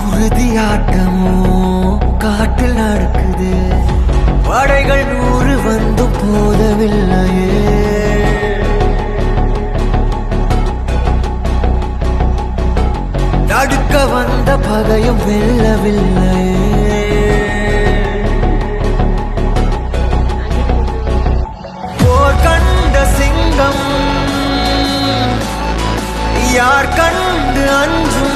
குருதியாட்டமோ காட்டில் நடக்குது. படைகள் 100 வந்தும் போதவில்லையே. தடுக்க வந்த பகையும் வெல்லவில்லையே. போர் கண்ட சிங்கம் யார் கண்டு அஞ்சும்